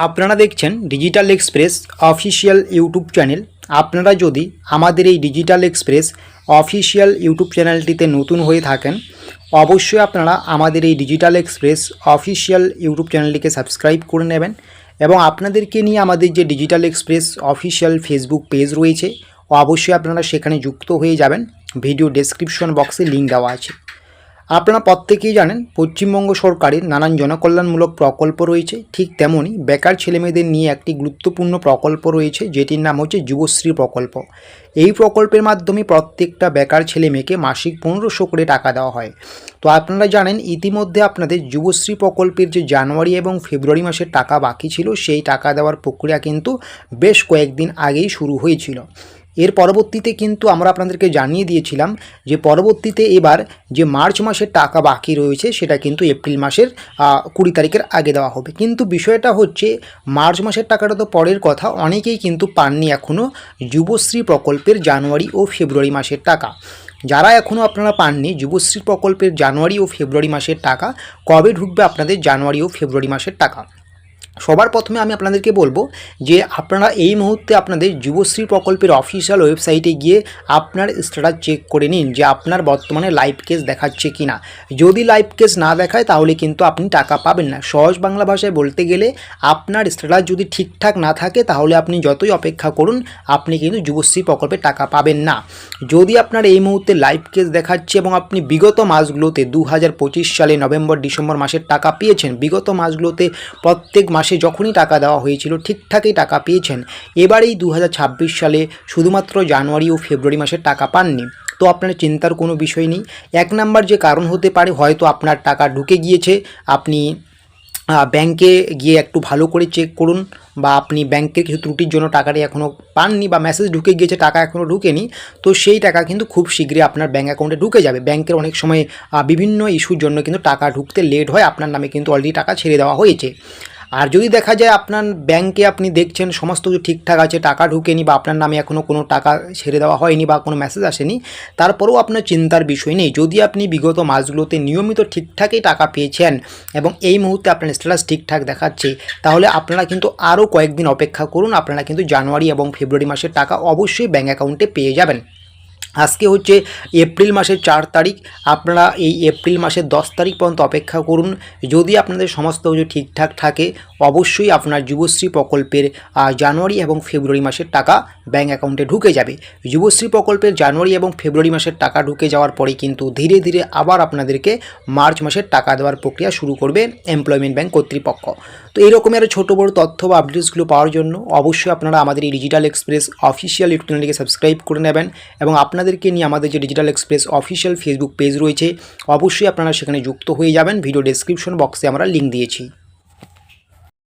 আপনারা দেখছেন digital express official YouTube channel. আপনারা যদি আমাদের এই ডিজিটাল এক্সপ্রেস অফিসিয়াল ইউটিউব চ্যানেলটিতে নতুন হয়ে থাকেন, অবশ্যই আপনারা আমাদের এই ডিজিটাল এক্সপ্রেস অফিসিয়াল ইউটিউব চ্যানেলটিকে সাবস্ক্রাইব করে নেবেন এবং আপনাদেরকে নিয়ে আমাদের যে digital express official Facebook page রয়েছে, অবশ্যই আপনারা সেখানে যুক্ত হয়ে যাবেন। ভিডিও ডেসক্রিপশন বক্সে লিঙ্ক দেওয়া আছে। আপনারা প্রত্যেকেই জানেন পশ্চিমবঙ্গ সরকারের নানান জনকল্যাণমূলক প্রকল্প রয়েছে, ঠিক তেমনই বেকার ছেলেমেয়েদের নিয়ে একটি গুরুত্বপূর্ণ প্রকল্প রয়েছে যেটির নাম হচ্ছে যুবশ্রী প্রকল্প। এই প্রকল্পের মাধ্যমে প্রত্যেকটা বেকার ছেলেমেয়েকে মাসিক 1500 করে টাকা দেওয়া হয়। তো আপনারা জানেন ইতিমধ্যে আপনাদের যুবশ্রী প্রকল্পের যে জানুয়ারি এবং ফেব্রুয়ারি মাসের টাকা বাকি ছিল, সেই টাকা দেওয়ার প্রক্রিয়া কিন্তু বেশ কয়েকদিন আগেই শুরু হয়েছিল। এর পরবর্তীতে কিন্তু আমরা আপনাদেরকে জানিয়ে দিয়েছিলাম যে পরবর্তীতে এবার যে মার্চ মাসের টাকা বাকি রয়েছে সেটা কিন্তু এপ্রিল মাসের 20 তারিখের আগে দেওয়া হবে। কিন্তু বিষয়টা হচ্ছে মার্চ মাসের টাকাটা তো পরের কথা, অনেকেই কিন্তু পাননি এখনও যুবশ্রী প্রকল্পের জানুয়ারি ও ফেব্রুয়ারি মাসের টাকা। যারা এখনও আপনারা পাননি যুবশ্রী প্রকল্পের জানুয়ারি ও ফেব্রুয়ারি মাসের টাকা, কবে ঢুকবে আপনাদের জানুয়ারি ও ফেব্রুয়ারি মাসের টাকা? সবার প্রথমে আমি আপনাদেরকে বলবো যে আপনারা এই মুহূর্তে আপনাদের যুবশ্রী প্রকল্পের অফিসিয়াল ওয়েবসাইটে গিয়ে আপনার স্ট্যাটাস চেক করে নিন যে আপনার বর্তমানে লাইভ কেস দেখাচ্ছে কি না। যদি লাইভ কেস না দেখায় তাহলে কিন্তু আপনি টাকা পাবেন না। সহজ বাংলা ভাষায় বলতে গেলে আপনার স্ট্যাটাস যদি ঠিকঠাক না থাকে তাহলে আপনি যতই অপেক্ষা করুন আপনি কিন্তু যুবশ্রী প্রকল্পের টাকা পাবেন না। যদি আপনার এই মুহূর্তে লাইভ কেস দেখাচ্ছে এবং আপনি বিগত মাসগুলোতে 2025 সালে নভেম্বর ডিসেম্বর মাসের টাকা পেয়েছেন, বিগত মাসগুলোতে প্রত্যেক মাসে যখনই টাকা দেওয়া হয়েছিল ঠিকঠাকই টাকা পেয়েছেন, এবারেই 2026 সালে শুধুমাত্র জানুয়ারি ও ফেব্রুয়ারি মাসের টাকা পাননি, তো আপনার চিন্তার কোনো বিষয় নেই। এক নাম্বার যে কারণ হতে পারে, হয়তো আপনার টাকা ঢুকে গিয়েছে, আপনি ব্যাংকে গিয়ে একটু ভালো করে চেক করুন, বা আপনি ব্যাংকের কিছু ত্রুটির জন্য টাকাটি এখনও পাননি বা মেসেজ ঢুকে গিয়েছে টাকা এখনও ঢুকেনি, তো সেই টাকা কিন্তু খুব শীঘ্রই আপনার ব্যাঙ্ক অ্যাকাউন্টে ঢুকে যাবে। ব্যাংকের অনেক সময় বিভিন্ন ইস্যুর জন্য কিন্তু টাকা ঢুকতে লেট হয়, আপনার নামে কিন্তু অলরেডি টাকা ছেড়ে দেওয়া হয়েছে। আর যদি দেখা যায় আপনার ব্যাংকে আপনি দেখছেন সমস্ত কিছু ঠিকঠাক আছে, টাকা ঢুকেনি বা আপনার নামে এখনও কোনো টাকা ছেড়ে দেওয়া হয়নি বা কোনো মেসেজ আসেনি, তারপরেও আপনার চিন্তার বিষয় নেই। যদি আপনি বিগত মাসগুলোতে নিয়মিত ঠিকঠাকই টাকা পেয়েছেন এবং এই মুহূর্তে আপনার স্ট্যাটাস ঠিকঠাক দেখাচ্ছে, তাহলে আপনারা কিন্তু আরও কয়েকদিন অপেক্ষা করুন, আপনারা কিন্তু জানুয়ারি এবং ফেব্রুয়ারি মাসের টাকা অবশ্যই ব্যাঙ্ক অ্যাকাউন্টে পেয়ে যাবেন। আজকে হচ্ছে এপ্রিল মাসের 4 তারিখ, আপনারা এই এপ্রিল মাসের 10 তারিখ পর্যন্ত অপেক্ষা করুন। যদি আপনাদের সমস্ত কিছু ঠিকঠাক থাকে অবশ্যই আপনার যুবশ্রী প্রকল্পের জানুয়ারি এবং ফেব্রুয়ারি মাসের টাকা ব্যাঙ্ক অ্যাকাউন্টে ঢুকে যাবে। যুবশ্রী প্রকল্পের জানুয়ারি এবং ফেব্রুয়ারি মাসের টাকা ঢুকে যাওয়ার পরে কিন্তু ধীরে ধীরে আবার আপনাদেরকে মার্চ মাসের টাকা দেওয়ার প্রক্রিয়া শুরু করবে এমপ্লয়মেন্ট ব্যাংক কর্তৃপক্ষ। তো এই রকমের ছোটো বড়ো তথ্য বা আপডেটসগুলো পাওয়ার জন্য অবশ্যই আপনারা আমাদের এই ডিজিটাল এক্সপ্রেস অফিসিয়াল ইউটিউব চ্যানেলটিকে সাবস্ক্রাইব করে নেবেন এবং আপনাদেরকে নিয়ে আমাদের যে digital express official Facebook page রয়েছে অবশ্যই আপনারা সেখানে যুক্ত হয়ে যাবেন। ভিডিও ডেসক্রিপশন বক্সে আমরা লিঙ্ক দিয়েছি।